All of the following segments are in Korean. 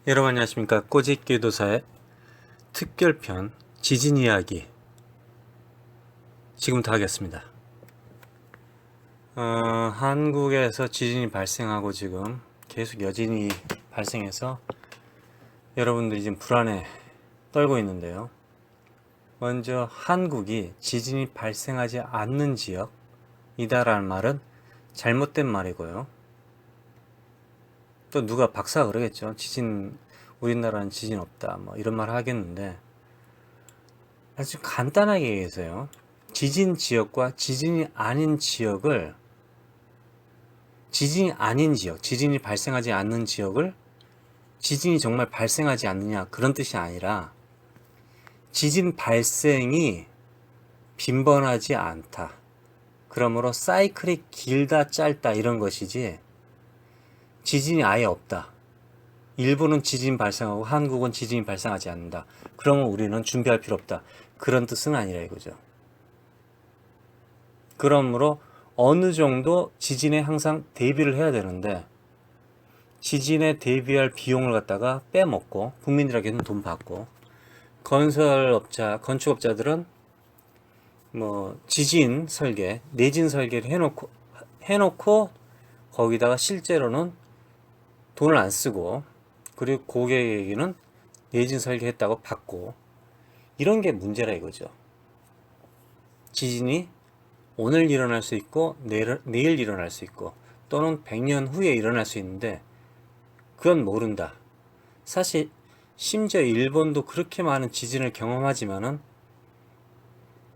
여러분 안녕하십니까. 꼬집교도사의 특별편 지진 이야기 지금부터 하겠습니다. 한국에서 지진이 발생하고 지금 계속 여진이 발생해서 여러분들이 지금 불안에 떨고 있는데요. 먼저 한국이 지진이 발생하지 않는 지역이다라는 말은 잘못된 말이고요. 또 누가 박사가 그러겠죠. 우리나라는 지진 없다. 뭐 이런 말 하겠는데, 아주 간단하게 얘기해서요. 지진 지역과 지진이 아닌 지역을, 지진이 발생하지 않는 지역을 지진이 정말 발생하지 않느냐, 그런 뜻이 아니라, 지진 발생이 빈번하지 않다. 그러므로 사이클이 길다, 짧다, 이런 것이지, 지진이 아예 없다. 일본은 지진 발생하고 한국은 지진이 발생하지 않는다. 그러면 우리는 준비할 필요 없다. 그런 뜻은 아니라 이거죠. 그러므로 어느 정도 지진에 항상 대비를 해야 되는데, 지진에 대비할 비용을 갖다가 빼먹고 국민들에게는 돈 받고, 건축업자들은 뭐 지진 설계, 내진 설계를 해놓고 거기다가 실제로는 돈을 안 쓰고, 그리고 고객에게는 내진 설계했다고 받고, 이런 게 문제라 이거죠. 지진이 오늘 일어날 수 있고 내일 일어날 수 있고 또는 100년 후에 일어날 수 있는데 그건 모른다. 사실 심지어 일본도 그렇게 많은 지진을 경험하지만은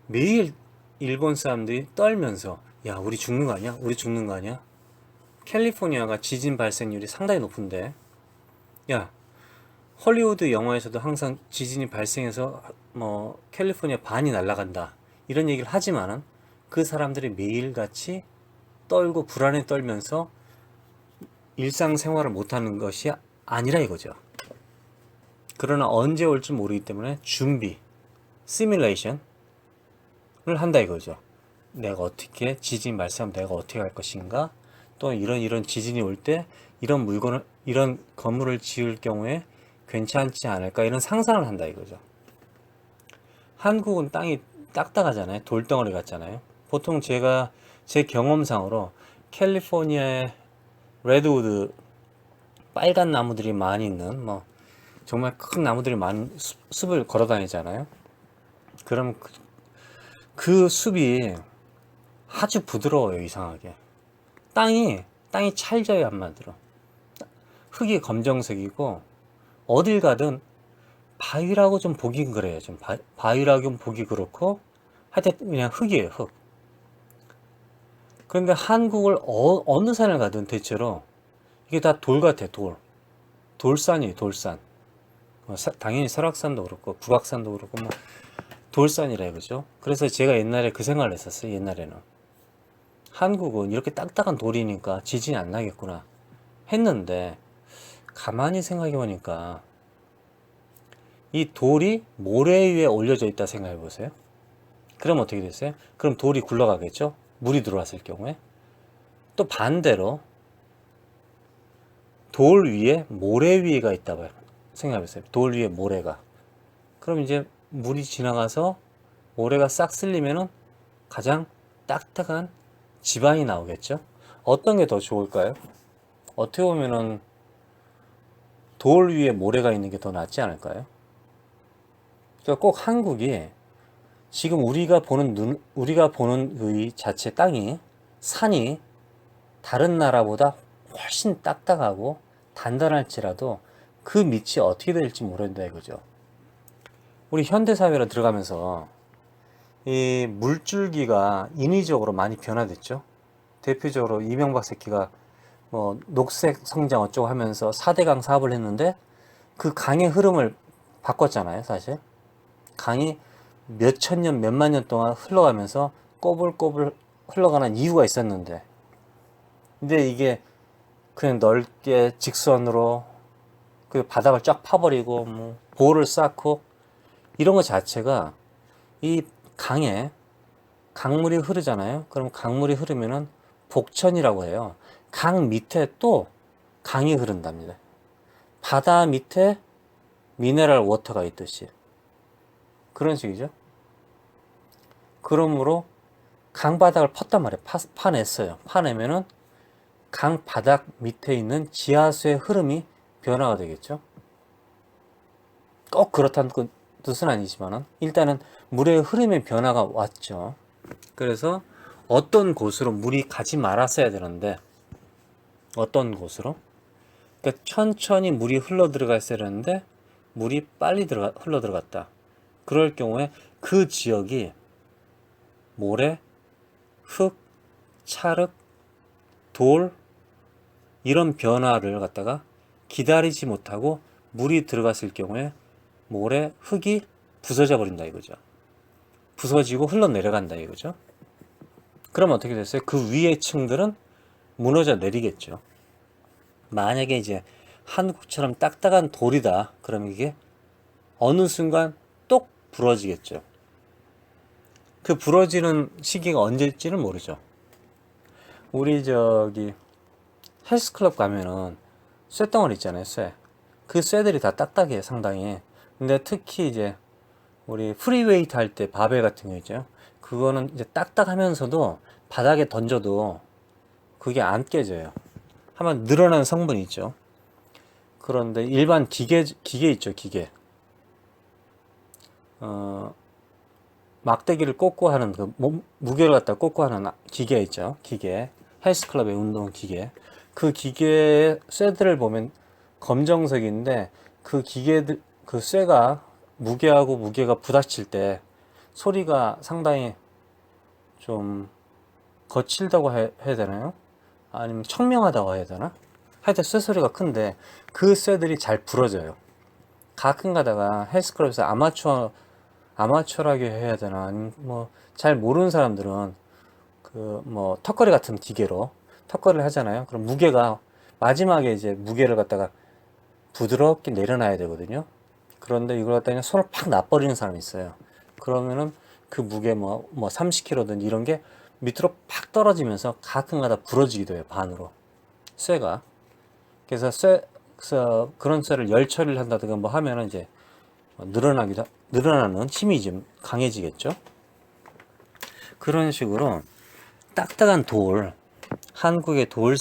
매일 일본 사람들이 떨면서 야 우리 죽는 거 아니야? 우리 죽는 거 아니야? 캘리포니아가 지진 발생률이 상당히 높은데, 야 헐리우드 영화에서도 항상 지진이 발생해서 뭐 캘리포니아 반이 날아간다 이런 얘기를 하지만은 그 사람들이 매일같이 떨고 불안에 떨면서 일상생활을 못하는 것이 아니라 이거죠. 그러나 언제 올지 모르기 때문에 준비, 시뮬레이션을 한다 이거죠. 내가 어떻게 지진이 발생하면 내가 어떻게 할 것인가, 또 이런 지진이 올 때 이런 건물을 지을 경우에 괜찮지 않을까, 이런 상상을 한다 이거죠. 한국은 땅이 딱딱하잖아요. 돌덩어리 같잖아요. 보통 제 경험상으로 캘리포니아의 레드우드, 빨간 나무들이 많이 있는 뭐 정말 큰 나무들이 많은 숲을 걸어 다니잖아요. 그럼 그 숲이 아주 부드러워요. 이상하게 땅이 찰져요. 한마디로 흙이 검정색이고, 어딜 가든 바위라고 좀 보기 그래요. 좀 바위라고 좀 보기 그렇고, 하여튼 그냥 흙이에요. 흙. 그런데 한국을 어느 산을 가든 대체로 이게 다 돌 같아. 돌산이에요. 돌산. 당연히 설악산도 그렇고 북악산도 그렇고 뭐 돌산이라 이거죠. 그래서 제가 옛날에 그 생각을 했었어요. 옛날에는 한국은 이렇게 딱딱한 돌이니까 지진이 안 나겠구나 했는데, 가만히 생각해 보니까 이 돌이 모래 위에 올려져 있다 생각해 보세요. 그럼 어떻게 됐어요? 그럼 돌이 굴러가겠죠? 물이 들어왔을 경우에. 또 반대로 돌 위에 모래 위가 있다 봐요. 생각해 보세요. 돌 위에 모래가. 그럼 이제 물이 지나가서 모래가 싹 쓸리면은 가장 딱딱한 지반이 나오겠죠? 어떤 게 더 좋을까요? 어떻게 보면은 돌 위에 모래가 있는 게 더 낫지 않을까요? 그러니까 꼭 한국이 지금 우리가 보는 의 자체 땅이, 산이 다른 나라보다 훨씬 딱딱하고 단단할지라도 그 밑이 어떻게 될지 모른다 이거죠. 우리 현대사회로 들어가면서 이 물줄기가 인위적으로 많이 변화됐죠. 대표적으로 이명박 새끼가 뭐 녹색 성장 어쩌고 하면서 4대강 사업을 했는데 그 강의 흐름을 바꿨잖아요. 사실 강이 몇천 년, 몇만 년 동안 흘러가면서 꼬불꼬불 흘러가는 이유가 있었는데, 근데 이게 그냥 넓게 직선으로 그 바닥을 쫙 파버리고 뭐 보를 쌓고 이런 것 자체가, 이 강물이 흐르잖아요. 그럼 강물이 흐르면은 복천이라고 해요. 강 밑에 또 강이 흐른답니다. 바다 밑에 미네랄 워터가 있듯이 그런 식이죠. 그러므로 강바닥을 팠단 말이에요. 파냈어요. 파내면은 강바닥 밑에 있는 지하수의 흐름이 변화가 되겠죠. 꼭 그렇다는 뜻은 아니지만은 일단은 물의 흐름의 변화가 왔죠. 그래서 어떤 곳으로 물이 가지 말았어야 되는데 어떤 곳으로? 그러니까 천천히 물이 흘러 들어갔어야 되는데 물이 빨리 흘러 들어갔다. 그럴 경우에 그 지역이 모래, 흙, 찰흙, 돌 이런 변화를 갖다가 기다리지 못하고 물이 들어갔을 경우에 모래, 흙이 부서져 버린다 이거죠. 부서지고 흘러내려간다 이거죠. 그럼 어떻게 됐어요? 그 위의 층들은 무너져 내리겠죠. 만약에 이제 한국처럼 딱딱한 돌이다. 그러면 이게 어느 순간 똑 부러지겠죠. 그 부러지는 시기가 언제일지는 모르죠. 우리 저기 헬스클럽 가면은 쇳덩어리 있잖아요. 쇠. 그 쇠들이 다 딱딱해요. 상당히. 근데 특히 이제 우리 프리웨이트 할 때 바벨 같은 거 있죠. 그거는 이제 딱딱하면서도 바닥에 던져도 그게 안 깨져요. 하면 늘어나는 성분이 있죠. 그런데 일반 기계 있죠. 기계. 막대기를 꽂고 하는 그 무게를 갖다 꽂고 하는 기계 있죠. 기계. 헬스클럽의 운동 기계. 그 기계의 쇠들을 보면 검정색인데 그 기계들 그 쇠가 무게하고 무게가 부닥칠 때 소리가 상당히 좀 거칠다고 해야 되나요? 아니면 청명하다고 해야 되나? 하여튼 쇠 소리가 큰데 그 쇠들이 잘 부러져요. 가끔 가다가 헬스클럽에서 아마추어라고 해야 되나? 아니면 뭐 잘 모르는 사람들은 그 뭐 턱걸이 같은 기계로 턱걸이를 하잖아요. 그럼 무게가 마지막에 이제 무게를 갖다가 부드럽게 내려놔야 되거든요. 그런데 이걸 갖다 그냥 손을 팍 놔버리는 사람이 있어요. 그러면은 그 무게 뭐 30kg든 이런 게 밑으로 팍 떨어지면서 가끔가다 부러지기도 해요. 반으로 쇠가. 그래서 그런 쇠를 열 처리를 한다든가 뭐 하면은 이제 늘어나는 힘이 좀 강해지겠죠. 그런 식으로 딱딱한 돌, 한국의 돌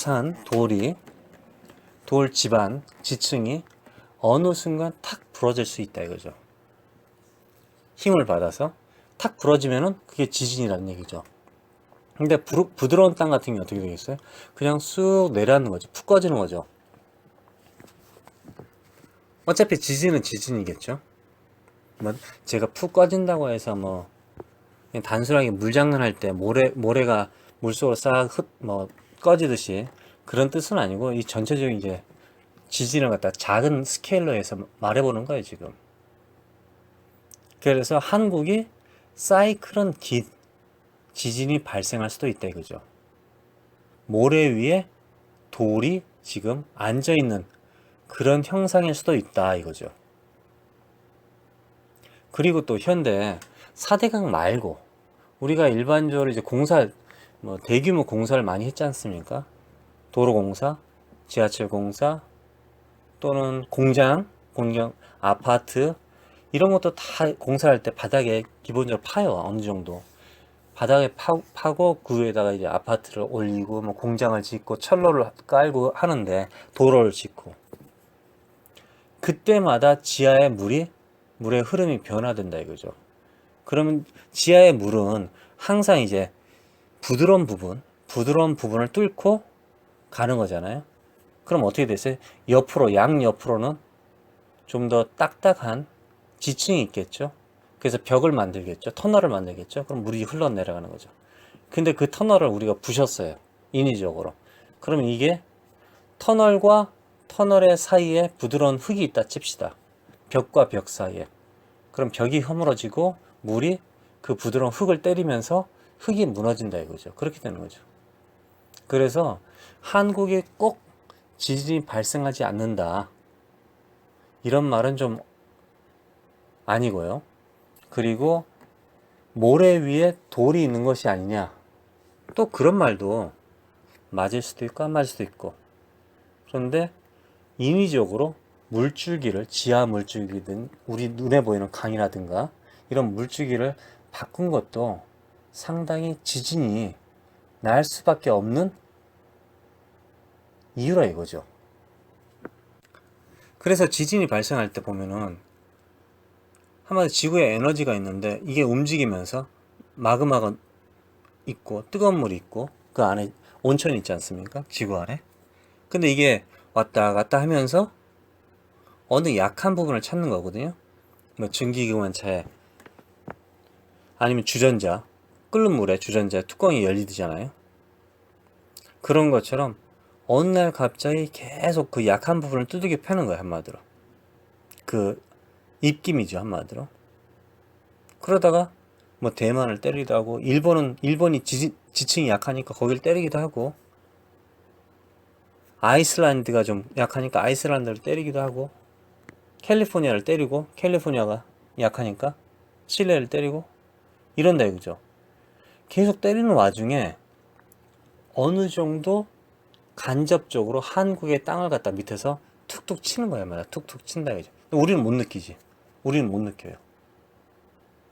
집안 지층이 어느 순간 탁 부러질 수 있다 이거죠. 힘을 받아서 탁 부러지면은 그게 지진이라는 얘기죠. 근데 부드러운 땅 같은 게 어떻게 되겠어요? 그냥 쑥 내려앉는 거죠. 푹 꺼지는 거죠. 어차피 지진은 지진이겠죠. 뭐 제가 푹 꺼진다고 해서 뭐 그냥 단순하게 물장난할 때 모래가 물속으로 뭐 꺼지듯이 그런 뜻은 아니고 이 전체적인 이제 지진을 갖다 작은 스케일로 해서 말해보는 거예요 지금. 그래서 한국이 사이클은 긴 지진이 발생할 수도 있다 이거죠. 모래 위에 돌이 지금 앉아있는 그런 형상일 수도 있다 이거죠. 그리고 또 현대 4대강 말고 우리가 일반적으로 이제 뭐 대규모 공사를 많이 했지 않습니까? 도로공사, 지하철공사, 또는 공장, 아파트 이런 것도 다 공사할 때 바닥에 기본적으로 파요. 어느 정도. 바닥에 파고 그 위에다가 이제 아파트를 올리고 뭐 공장을 짓고 철로를 깔고 하는데 도로를 짓고 그때마다 지하의 물의 흐름이 변화된다 이거죠. 그러면 지하의 물은 항상 이제 부드러운 부분을 뚫고 가는 거잖아요. 그럼 어떻게 됐어요? 양옆으로는 좀 더 딱딱한 지층이 있겠죠. 그래서 벽을 만들겠죠. 터널을 만들겠죠. 그럼 물이 흘러내려가는 거죠. 근데 그 터널을 우리가 부셨어요. 인위적으로. 그럼 이게 터널과 터널의 사이에 부드러운 흙이 있다 칩시다. 벽과 벽 사이에. 그럼 벽이 허물어지고 물이 그 부드러운 흙을 때리면서 흙이 무너진다 이거죠. 그렇게 되는 거죠. 그래서 한국에 꼭 지진이 발생하지 않는다. 이런 말은 좀 아니고요. 그리고 모래 위에 돌이 있는 것이 아니냐. 또 그런 말도 맞을 수도 있고 안 맞을 수도 있고. 그런데 인위적으로 물줄기를 지하 물줄기든 우리 눈에 보이는 강이라든가 이런 물줄기를 바꾼 것도 상당히 지진이 날 수밖에 없는 이유라 이거죠. 그래서 지진이 발생할 때 보면은 한마디로 지구에 에너지가 있는데 이게 움직이면서 마그마가 있고 뜨거운 물이 있고 그 안에 온천이 있지 않습니까? 지구 안에. 근데 이게 왔다 갔다 하면서 어느 약한 부분을 찾는 거거든요. 뭐 증기기관차에 아니면 주전자, 끓는 물에 주전자 뚜껑이 열리잖아요. 그런 것처럼 어느 날 갑자기 계속 그 약한 부분을 두들겨 패는 거예요, 한마디로. 그 입김이죠, 한마디로. 그러다가 뭐 대만을 때리기도 하고 일본이 지층이 약하니까 거기를 때리기도 하고 아이슬란드가 좀 약하니까 아이슬란드를 때리기도 하고 캘리포니아를 때리고 캘리포니아가 약하니까 칠레를 때리고 이런다 이거죠. 계속 때리는 와중에 어느 정도 간접적으로 한국의 땅을 갖다 밑에서 툭툭 치는 거야, 말이야. 툭툭 친다 이거죠. 우리는 못 느끼지. 우리는 못 느껴요.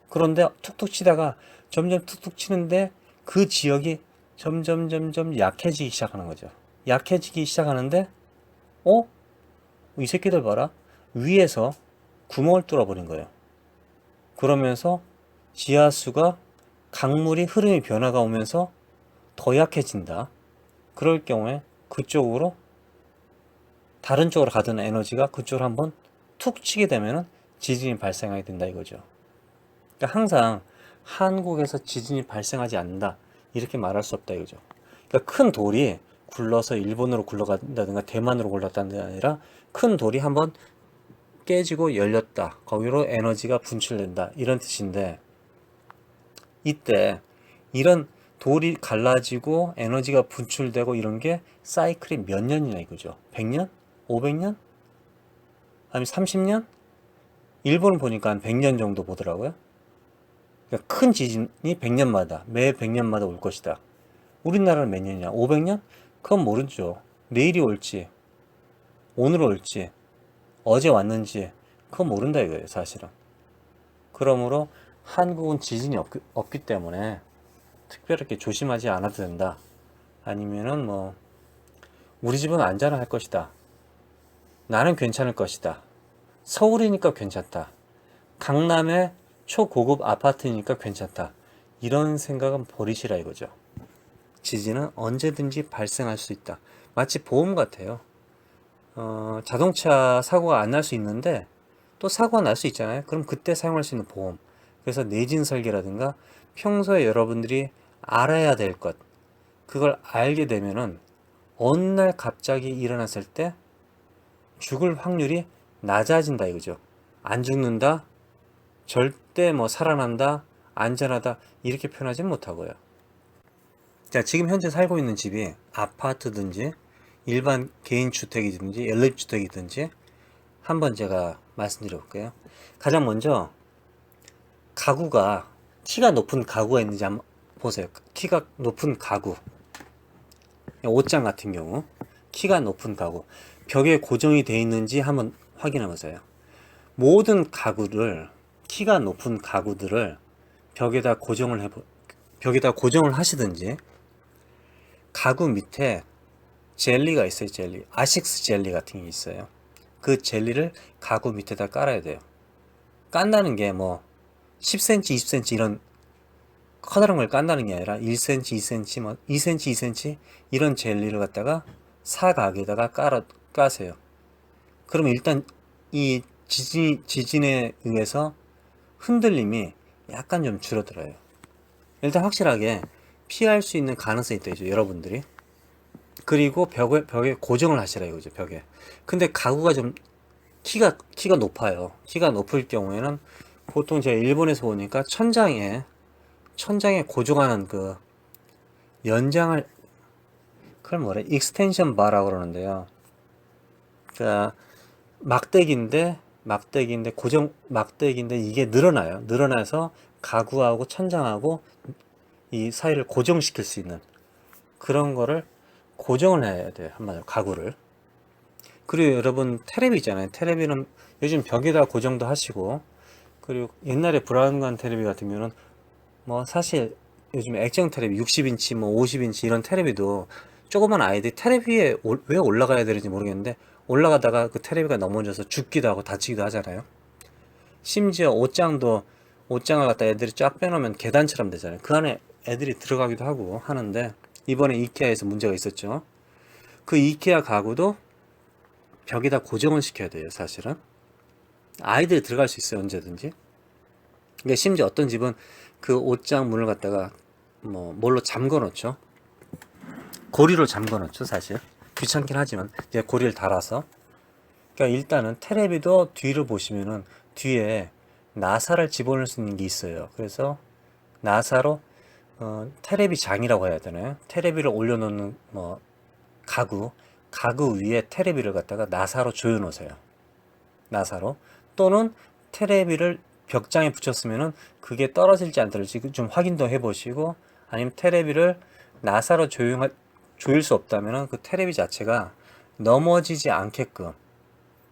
그런데 툭툭 치다가 점점 툭툭 치는데 그 지역이 점점 약해지기 시작하는 거죠. 약해지기 시작하는데 이 새끼들 봐라. 위에서 구멍을 뚫어버린 거예요. 그러면서 지하수가 강물이 흐름의 변화가 오면서 더 약해진다. 그럴 경우에 그쪽으로 다른 쪽으로 가던 에너지가 그쪽으로 한번 툭 치게 되면 지진이 발생하게 된다 이거죠. 그러니까 항상 한국에서 지진이 발생하지 않는다 이렇게 말할 수 없다 이거죠. 그러니까 큰 돌이 굴러서 일본으로 굴러간다든가 대만으로 굴렀다는 게 아니라 큰 돌이 한번 깨지고 열렸다. 거기로 에너지가 분출된다. 이런 뜻인데 이때 이런 돌이 갈라지고 에너지가 분출되고 이런 게 사이클이 몇 년이냐 이거죠. 100년? 500년? 아니면 30년? 일본은 보니까 한 100년 정도 보더라고요. 그러니까 큰 지진이 100년마다 매 100년마다 올 것이다. 우리나라는 몇 년이냐? 500년? 그건 모르죠. 내일이 올지 오늘 올지 어제 왔는지 그건 모른다 이거예요 사실은. 그러므로 한국은 지진이 없기 때문에 특별하게 조심하지 않아도 된다. 아니면은 뭐 우리 집은 안전할 것이다. 나는 괜찮을 것이다. 서울이니까 괜찮다. 강남의 초고급 아파트니까 괜찮다. 이런 생각은 버리시라 이거죠. 지진은 언제든지 발생할 수 있다. 마치 보험 같아요. 자동차 사고가 안 날 수 있는데 또 사고가 날 수 있잖아요. 그럼 그때 사용할 수 있는 보험. 그래서 내진 설계라든가 평소에 여러분들이 알아야 될 것, 그걸 알게 되면은 어느 날 갑자기 일어났을 때 죽을 확률이 낮아진다 이거죠. 안 죽는다, 절대 뭐 살아난다, 안전하다 이렇게 표현하지 못하고요. 자, 지금 현재 살고 있는 집이 아파트든지 일반 개인 주택이든지 연립주택이든지 한번 제가 말씀드려 볼게요. 가장 먼저 가구가 키가 높은 가구가 있는지 한번 보세요. 키가 높은 가구, 옷장 같은 경우 키가 높은 가구 벽에 고정이 되어 있는지 한번 확인해 보세요. 모든 가구를 키가 높은 가구들을 벽에다 고정을 하시든지 가구 밑에 젤리가 있어요. 젤리, 아식스 젤리 같은 게 있어요. 그 젤리를 가구 밑에다 깔아야 돼요. 깐다는 게 뭐 10cm, 20cm 이런 커다란 걸 깐다는 게 아니라 1cm, 2cm, 뭐 2cm, 2cm 이런 젤리를 갖다가 사각에다가 까세요. 그러면 일단 이 지진에 의해서 흔들림이 약간 좀 줄어들어요. 일단 확실하게 피할 수 있는 가능성이 있다, 여러분들이. 그리고 벽에 고정을 하시라 이거죠, 벽에. 근데 가구가 좀 키가 높아요. 키가 높을 경우에는 보통 제가 일본에서 보니까 천장에 고정하는 그 연장을, 그걸 뭐래? 익스텐션 바라고 그러는데요. 그러니까 막대기인데 이게 늘어나서 가구하고 천장하고 이 사이를 고정시킬 수 있는 그런 거를 고정을 해야 돼요. 한마디로 가구를. 그리고 여러분 테레비 있잖아요. 테레비는 요즘 벽에다 고정도 하시고, 그리고 옛날에 브라운관 테레비 같은 경우는 뭐 사실 요즘 액정 테레비 60인치 뭐 50인치 이런 테레비도 조그만 아이들이 테레비에 왜 올라가야 되는지 모르겠는데 올라가다가 그 테레비가 넘어져서 죽기도 하고 다치기도 하잖아요. 심지어 옷장을 갖다 애들이 쫙 빼놓으면 계단처럼 되잖아요. 그 안에 애들이 들어가기도 하고 하는데 이번에 이케아에서 문제가 있었죠. 그 이케아 가구도 벽에다 고정을 시켜야 돼요, 사실은. 아이들이 들어갈 수 있어요, 언제든지. 그러니까 심지어 어떤 집은 그 옷장 문을 갖다가 뭐 뭘로 잠궈 놓죠. 고리로 잠궈 놓죠, 사실. 귀찮긴 하지만 이제 고리를 달아서. 그러니까 일단은 테레비도 뒤를 보시면은 뒤에 나사를 집어넣을 수 있는 게 있어요. 그래서 나사로 테레비 장이라고 해야 되나요? 테레비를 올려놓는 뭐 가구 위에 테레비를 갖다가 나사로 조여 놓으세요. 나사로. 또는 테레비를 벽장에 붙였으면은 그게 떨어질지 안 떨어질지 좀 확인도 해 보시고, 아니면 테레비를 나사로 조일 수 없다면은 그 테레비 자체가 넘어지지 않게끔,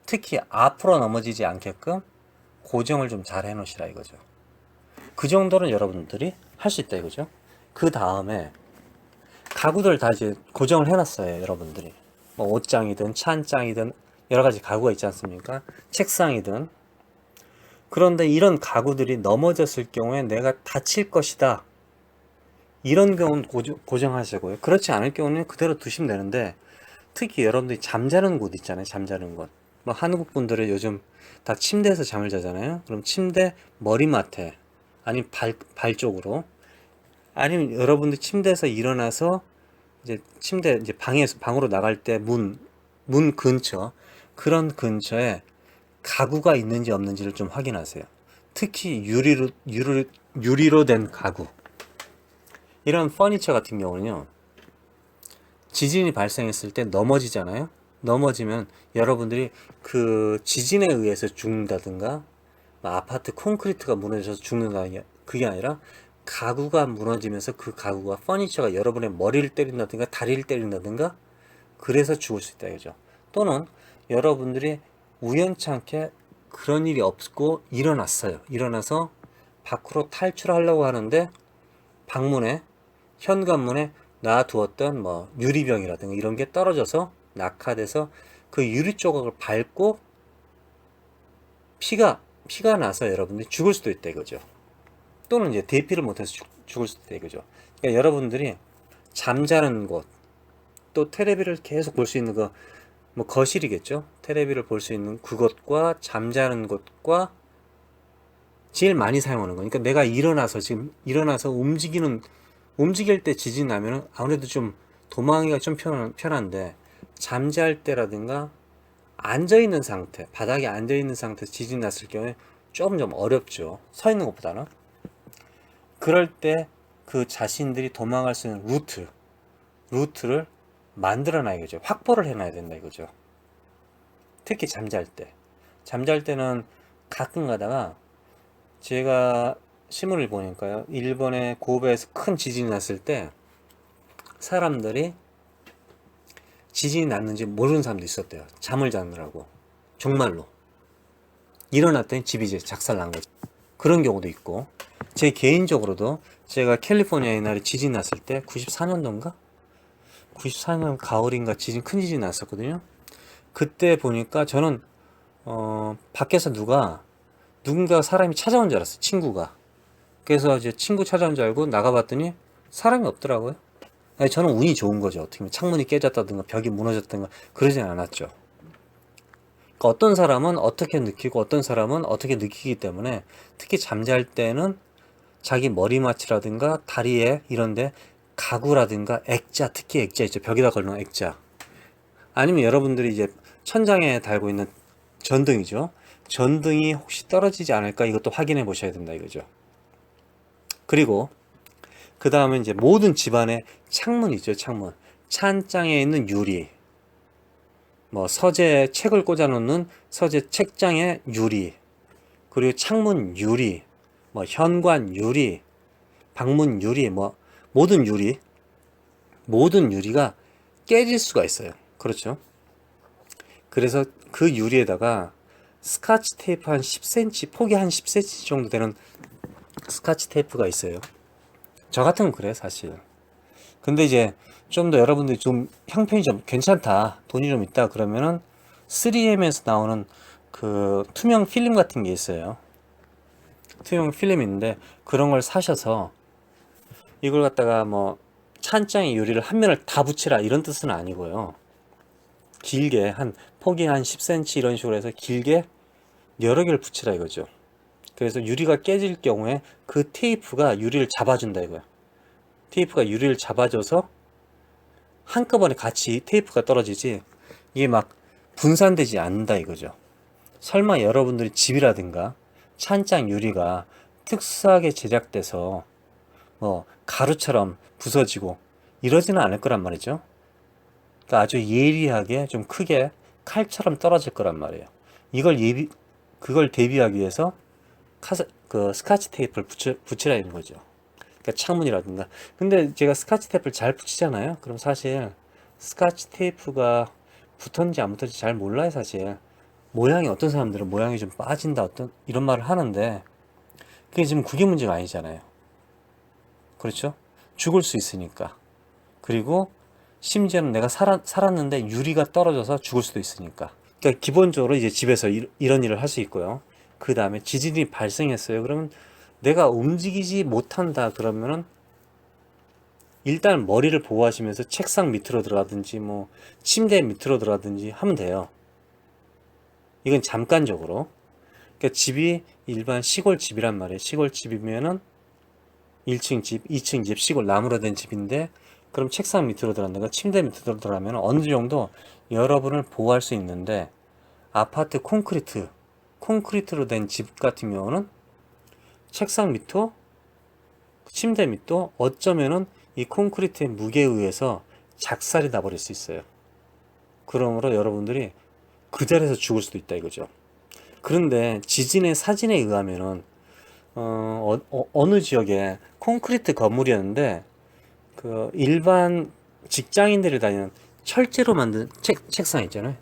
특히 앞으로 넘어지지 않게끔 고정을 좀 잘 해 놓으시라 이거죠. 그 정도는 여러분들이 할 수 있다 이거죠. 그 다음에 가구들 다 이제 고정을 해놨어요, 여러분들이. 뭐 옷장이든 찬장이든 여러 가지 가구가 있지 않습니까? 책상이든. 그런데 이런 가구들이 넘어졌을 경우에 내가 다칠 것이다, 이런 경우는 고정하시고요. 그렇지 않을 경우는 그대로 두시면 되는데, 특히 여러분들이 잠자는 곳 있잖아요. 잠자는 곳. 뭐 한국 분들은 요즘 다 침대에서 잠을 자잖아요. 그럼 침대 머리맡에, 아니면 발 쪽으로, 아니면 여러분들 침대에서 일어나서 이제 침대 이제 방으로 나갈 때 문 근처, 그런 근처에 가구가 있는지 없는지를 좀 확인하세요. 특히 유리로 된 가구. 이런 퍼니처 같은 경우는요, 지진이 발생했을 때 넘어지잖아요. 넘어지면 여러분들이 그 지진에 의해서 죽는다든가, 아파트 콘크리트가 무너져서 죽는다, 그게 아니라 가구가 무너지면서 그 가구가, 퍼니처가 여러분의 머리를 때린다든가 다리를 때린다든가 그래서 죽을 수 있다 이거죠. 또는 여러분들이 우연찮게 그런 일이 없고 일어났어요. 일어나서 밖으로 탈출하려고 하는데 방문에, 현관문에 놔두었던 뭐 유리병이라든가 이런 게 떨어져서 낙하돼서 그 유리 조각을 밟고 피가 나서 여러분들이 죽을 수도 있다 이거죠. 또는 이제 대피를 못해서 죽을 수도 있다 이거죠. 그러니까 여러분들이 잠자는 곳, 또 테레비를 계속 볼 수 있는 뭐 거실이겠죠. 테레비를 볼 수 있는 그것과 잠자는 곳과 제일 많이 사용하는 거니까, 내가 지금 일어나서 움직일 때 지진 나면은 아무래도 좀 도망하기가 좀 편한데, 잠잘 때라든가 앉아있는 상태, 바닥에 앉아있는 상태에서 지진 났을 경우에 좀 어렵죠. 서 있는 것보다는. 그럴 때 그 자신들이 도망갈 수 있는 루트를 만들어 놔야 죠. 확보를 해놔야 된다 이거죠. 특히 잠잘 때는 가끔 가다가 제가 신문을 보니까요, 일본의 고베에서 큰 지진이 났을 때 사람들이 지진이 났는지 모르는 사람도 있었대요. 잠을 자느라고. 정말로 일어났더니 집이 이제 작살난 거죠. 그런 경우도 있고, 제 개인적으로도 제가 캘리포니아에 옛날에 지진 났을 때 94년도인가? 94년 가을인가 큰 지진이 났었거든요. 그때 보니까 저는 밖에서 누군가 사람이 찾아온 줄 알았어요. 친구가. 그래서 이제 친구 찾아온 줄 알고 나가봤더니 사람이 없더라고요. 아니, 저는 운이 좋은 거죠. 어떻게 보면 창문이 깨졌다든가 벽이 무너졌다든가 그러진 않았죠. 그러니까 어떤 사람은 어떻게 느끼고 어떤 사람은 어떻게 느끼기 때문에, 특히 잠잘 때는 자기 머리맡이라든가 다리에 이런데 가구라든가 액자, 특히 액자 있죠. 벽에다 걸는 액자. 아니면 여러분들이 이제 천장에 달고 있는 전등이죠. 전등이 혹시 떨어지지 않을까, 이것도 확인해 보셔야 된다 이거죠. 그리고 그 다음에 이제 모든 집안에 창문 있죠. 창문. 찬장에 있는 유리, 뭐 서재 책을 꽂아 놓는 서재 책장의 유리, 그리고 창문 유리, 뭐 현관 유리, 방문 유리, 뭐 모든 유리가 깨질 수가 있어요. 그렇죠. 그래서 그 유리에다가 스카치 테이프 한 10cm, 폭이 한 10cm 정도 되는 스카치 테이프가 있어요. 저 같은 건 그래 사실. 근데 이제 좀 더 여러분들이 좀 형편이 좀 괜찮다, 돈이 좀 있다 그러면은 3M에서 나오는 그 투명 필름 같은 게 있어요. 투명 필름이 있는데 그런 걸 사셔서 이걸 갖다가 뭐 찬장에 유리를 한 면을 다 붙이라 이런 뜻은 아니고요. 길게 한 폭이 한 10cm 이런 식으로 해서 길게 여러 개를 붙이라 이거죠. 그래서 유리가 깨질 경우에 그 테이프가 유리를 잡아준다 이거야. 테이프가 유리를 잡아줘서 한꺼번에 같이 테이프가 떨어지지 이게 막 분산되지 않는다 이거죠. 설마 여러분들이 집이라든가 찬장 유리가 특수하게 제작돼서 뭐 가루처럼 부서지고 이러지는 않을 거란 말이죠. 그러니까 아주 예리하게 좀 크게 칼처럼 떨어질 거란 말이에요. 그걸 대비하기 위해서 그 스카치 테이프를 붙이라는 거죠. 그러니까 창문이라든가. 근데 제가 스카치 테이프를 잘 붙이잖아요. 그럼 사실 스카치 테이프가 붙었는지 안 붙었는지 잘 몰라요, 사실. 모양이, 어떤 사람들은 모양이 좀 빠진다, 어떤 이런 말을 하는데 그게 지금 그게 문제가 아니잖아요. 그렇죠? 죽을 수 있으니까. 그리고 심지어는 내가 살았는데 유리가 떨어져서 죽을 수도 있으니까. 그러니까 기본적으로 이제 집에서 이런 일을 할 수 있고요. 그 다음에 지진이 발생했어요. 그러면 내가 움직이지 못한다 그러면은 일단 머리를 보호하시면서 책상 밑으로 들어가든지 뭐 침대 밑으로 들어가든지 하면 돼요. 이건 잠깐적으로. 그러니까 집이 일반 시골 집이란 말이에요. 시골 집이면은 1층 집, 2층 집, 시골 나무로 된 집인데 그럼 책상 밑으로 들어간다가 침대 밑으로 들어가면 어느 정도 여러분을 보호할 수 있는데 아파트 콘크리트로 된 집 같은 경우는 책상 밑도 침대 밑도 어쩌면은 이 콘크리트의 무게에 의해서 작살이 나버릴 수 있어요. 그러므로 여러분들이 그 자리에서 죽을 수도 있다 이거죠. 그런데 지진의 사진에 의하면은 어느 지역에 콘크리트 건물이었는데 그 일반 직장인들이 다니는 철제로 만든 책상 있잖아요.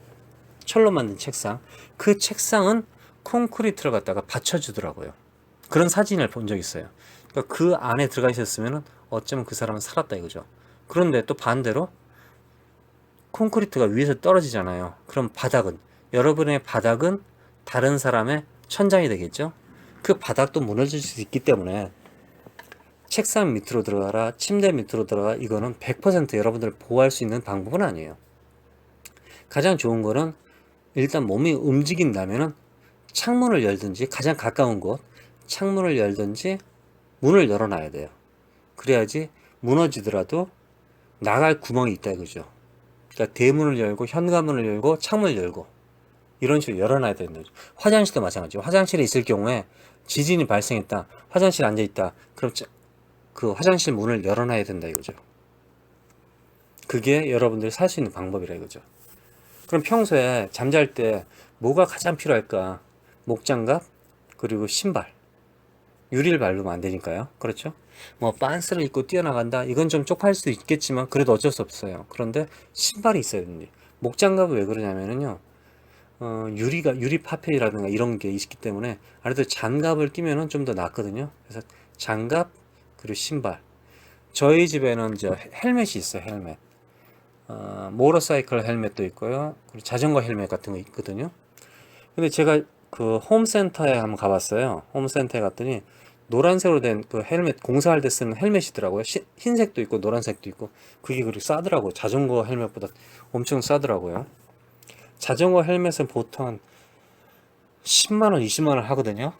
철로 만든 책상. 그 책상은 콘크리트를 갖다가 받쳐주더라고요. 그런 사진을 본 적 있어요. 그러니까 그 안에 들어가 있었으면 어쩌면 그 사람은 살았다 이거죠. 그런데 또 반대로 콘크리트가 위에서 떨어지잖아요. 그럼 여러분의 바닥은 다른 사람의 천장이 되겠죠. 그 바닥도 무너질 수 있기 때문에 책상 밑으로 들어가라, 침대 밑으로 들어가, 이거는 100% 여러분들을 보호할 수 있는 방법은 아니에요. 가장 좋은 거는 일단 몸이 움직인다면은 창문을 열든지, 가장 가까운 곳 창문을 열든지 문을 열어놔야 돼요. 그래야지 무너지더라도 나갈 구멍이 있다 이거죠. 그러니까 대문을 열고 현관문을 열고 창문을 열고 이런 식으로 열어놔야 되는 거죠. 화장실도 마찬가지죠. 화장실에 있을 경우에 지진이 발생했다, 화장실에 앉아있다, 그럼 그 화장실 문을 열어놔야 된다 이거죠. 그게 여러분들이 살 수 있는 방법이라 이거죠. 그럼 평소에 잠잘 때 뭐가 가장 필요할까? 목장갑, 그리고 신발. 유리를 밟으면 안 되니까요. 그렇죠? 뭐 빤스를 입고 뛰어나간다, 이건 좀 쪽팔릴 수도 있겠지만 그래도 어쩔 수 없어요. 그런데 신발이 있어야 됩니다. 목장갑은 왜 그러냐면요, 유리 파편이라든가 이런 게 있기 때문에 아무래도 장갑을 끼면은 좀 더 낫거든요. 그래서 장갑, 그리고 신발. 저희 집에는 이제 헬멧이 있어요. 헬멧. 모터사이클 헬멧도 있고요. 그리고 자전거 헬멧 같은 거 있거든요. 근데 제가 그 홈센터에 한번 가봤어요. 홈센터에 갔더니 노란색으로 된 그 헬멧, 공사할 때 쓰는 헬멧이더라고요. 흰색도 있고 노란색도 있고. 그게 그렇게 싸더라고요. 자전거 헬멧보다 엄청 싸더라고요. 자전거 헬멧은 보통 한 10만원, 20만원 하거든요.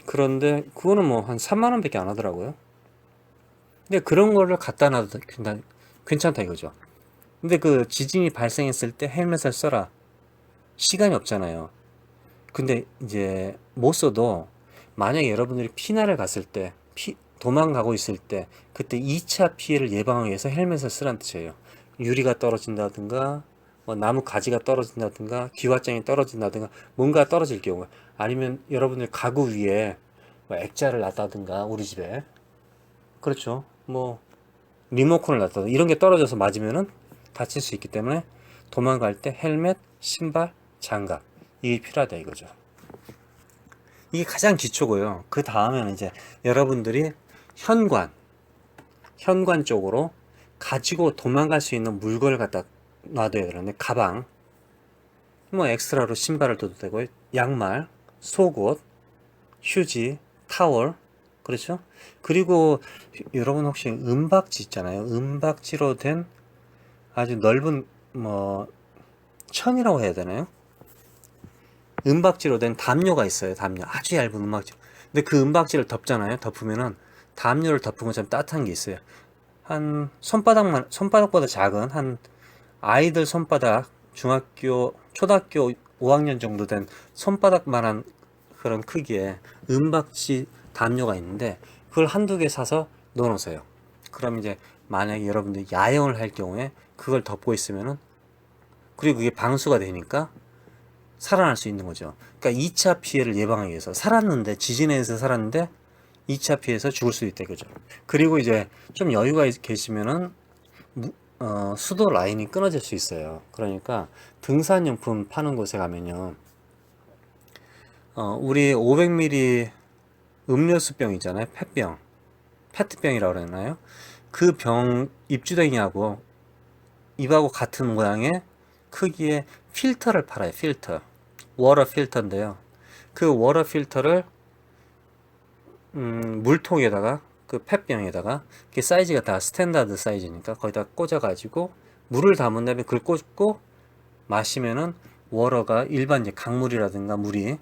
그런데 그거는 뭐 한 3만원 밖에 안 하더라고요. 근데 그런 거를 갖다 놔도 괜찮다 이거죠. 근데 그 지진이 발생했을 때 헬멧을 써라. 시간이 없잖아요. 근데 이제 못 써도 만약에 여러분들이 피난을 갔을 때, 도망가고 있을 때, 그때 2차 피해를 예방하기 위해서 헬멧을 쓰라는 뜻이에요. 유리가 떨어진다든가, 뭐 나무 가지가 떨어진다든가, 기와장이 떨어진다든가, 뭔가 떨어질 경우, 아니면 여러분들 가구 위에 뭐 액자를 놨다든가, 우리 집에. 그렇죠. 뭐, 리모컨을 놨다든가, 이런 게 떨어져서 맞으면은 다칠 수 있기 때문에 도망갈 때 헬멧, 신발, 장갑, 이게 필요하다 이거죠. 이게 가장 기초고요. 그 다음에는 이제 여러분들이 현관 쪽으로 가지고 도망갈 수 있는 물건을 갖다 놔둬야 되는데, 가방, 뭐 엑스트라로 신발을 둬도 되고, 양말, 속옷, 휴지, 타월, 그렇죠? 그리고 여러분 혹시 은박지 있잖아요. 은박지로 된 아주 넓은 뭐 천이라고 해야 되나요? 은박지로 된 담요가 있어요. 담요, 아주 얇은 은박지. 근데 그 은박지를 덮잖아요. 덮으면은 담요를 덮은 것처럼 따뜻한 게 있어요. 한 손바닥보다 작은, 한 아이들 손바닥, 초등학교 5학년 정도 된 손바닥만한 그런 크기의 은박지 담요가 있는데, 그걸 한두 개 사서 넣어 놓으세요. 그럼 이제 만약에 여러분들이 야영을 할 경우에 그걸 덮고 있으면은, 그리고 그게 방수가 되니까 살아날 수 있는 거죠. 그러니까 2차 피해를 예방하기 위해서, 지진에 의해서 살았는데 2차 피해에서 죽을 수도 있다 이거죠. 그리고 이제 좀 여유가 계시면은 수도 라인이 끊어질 수 있어요. 그러니까 등산용품 파는 곳에 가면요, 우리 500ml 음료수병 있잖아요. 페트병이라고 그러나요? 그 병 입주댕이하고 입하고 같은 모양의 크기의 필터를 팔아요. 워터 필터인데요. 그 워터 필터를 물통에다가, 그 펫병에다가, 그 사이즈가 다 스탠다드 사이즈니까 거기다 꽂아가지고 물을 담은 다음에 그걸 꽂고 마시면은 워터가 일반 이제 강물이라든가 물이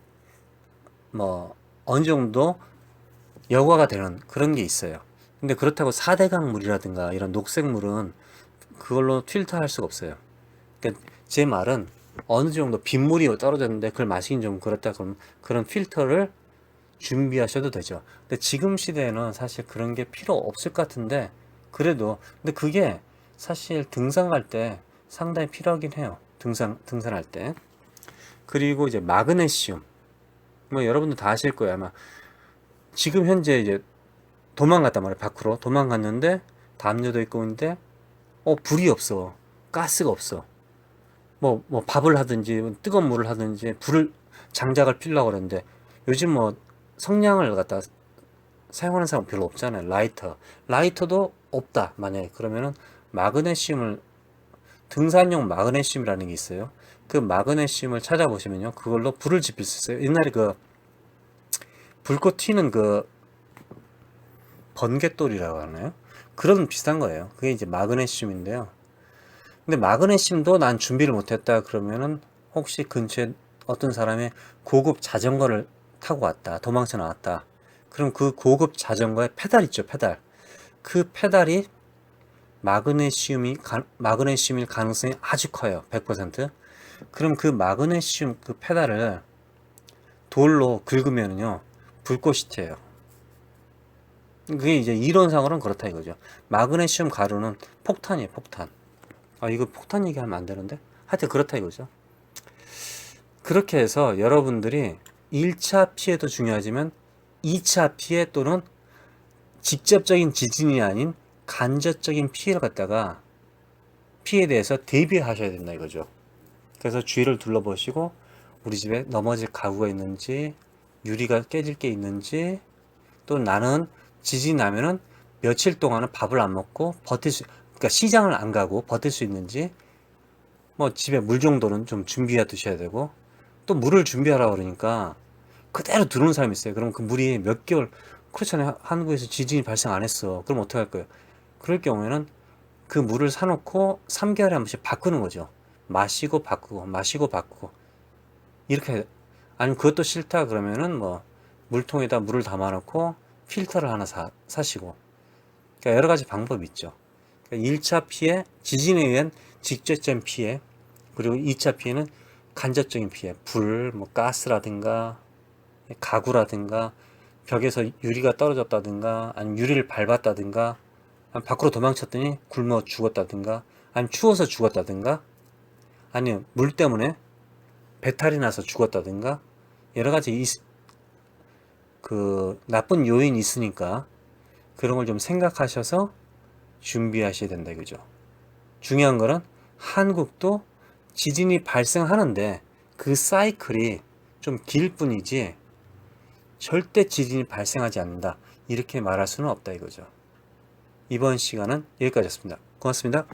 뭐 어느 정도 여과가 되는 그런 게 있어요. 근데 그렇다고 4대강 물이라든가 이런 녹색물은 그걸로 필터할 수가 없어요. 그러니까 제 말은 어느 정도 빗물이 떨어졌는데 그걸 마시긴 좀 그렇다 그러면 그런 필터를 준비하셔도 되죠. 근데 지금 시대에는 사실 그런 게 필요 없을 것 같은데, 근데 그게 사실 등산 갈 때 상당히 필요하긴 해요. 등산할 때. 그리고 이제 마그네슘. 뭐 여러분들 다 아실 거예요. 아마 지금 현재 이제 도망갔단 말이에요. 밖으로 도망갔는데 담요도 있고 있는데 불이 없어. 가스가 없어. 뭐 밥을 하든지 뜨거운 물을 하든지 장작을 피려고 그러는데, 요즘 뭐 성냥을 갖다 사용하는 사람 별로 없잖아요. 라이터도 없다 만약에, 그러면은 등산용 마그네슘이라는 게 있어요. 그 마그네슘을 찾아보시면요, 그걸로 불을 지필 수 있어요. 옛날에 그 불꽃 튀는 그 번갯돌이라고 하나요? 그런 비슷한 거예요. 그게 이제 마그네슘인데요. 근데 마그네슘도 난 준비를 못했다 그러면은, 혹시 근처에 어떤 사람이 고급 자전거를 타고 왔다, 도망쳐 나왔다, 그럼 그 고급 자전거의 페달 있죠, 페달. 그 페달이 마그네슘일 가능성이 아주 커요. 100%. 그럼 그 마그네슘 그 페달을 돌로 긁으면요, 불꽃이 튀어요. 그게 이제 이론상으로는 그렇다 이거죠. 마그네슘 가루는 폭탄이에요, 폭탄. 이거 폭탄 얘기하면 안 되는데? 하여튼 그렇다 이거죠. 그렇게 해서 여러분들이 1차 피해도 중요하지만 2차 피해 또는 직접적인 지진이 아닌 간접적인 피해에 대해서 대비하셔야 된다 이거죠. 그래서 주위를 둘러보시고 우리 집에 넘어질 가구가 있는지, 유리가 깨질 게 있는지, 또 나는 지진이 나면은 며칠 동안은 밥을 안 먹고 그러니까 시장을 안 가고 버틸 수 있는지, 뭐 집에 물 정도는 좀 준비해 두셔야 되고, 또 물을 준비하라 그러니까 그대로 들어오는 사람이 있어요. 그럼 그 물이 몇 개월, 그렇잖아요. 한국에서 지진이 발생 안 했어. 그럼 어떻게 할 거예요? 그럴 경우에는 그 물을 사놓고 3개월에 한 번씩 바꾸는 거죠. 마시고 바꾸고, 마시고 바꾸고. 이렇게, 아니면 그것도 싫다 그러면은 뭐 물통에다 물을 담아놓고 필터를 하나 사시고. 그러니까 여러 가지 방법이 있죠. 그러니까 1차 피해, 지진에 의한 직접적인 피해, 그리고 2차 피해는 간접적인 피해, 뭐 가스라든가 가구라든가 벽에서 유리가 떨어졌다든가, 아니면 유리를 밟았다든가, 밖으로 도망쳤더니 굶어 죽었다든가, 아니면 추워서 죽었다든가, 아니면 물 때문에 배탈이 나서 죽었다든가, 여러 가지 그 나쁜 요인이 있으니까 그런 걸 좀 생각하셔서 준비하셔야 된다 이거죠. 중요한 거는 한국도 지진이 발생하는데 그 사이클이 좀 길 뿐이지 절대 지진이 발생하지 않는다. 이렇게 말할 수는 없다 이거죠. 이번 시간은 여기까지였습니다. 고맙습니다.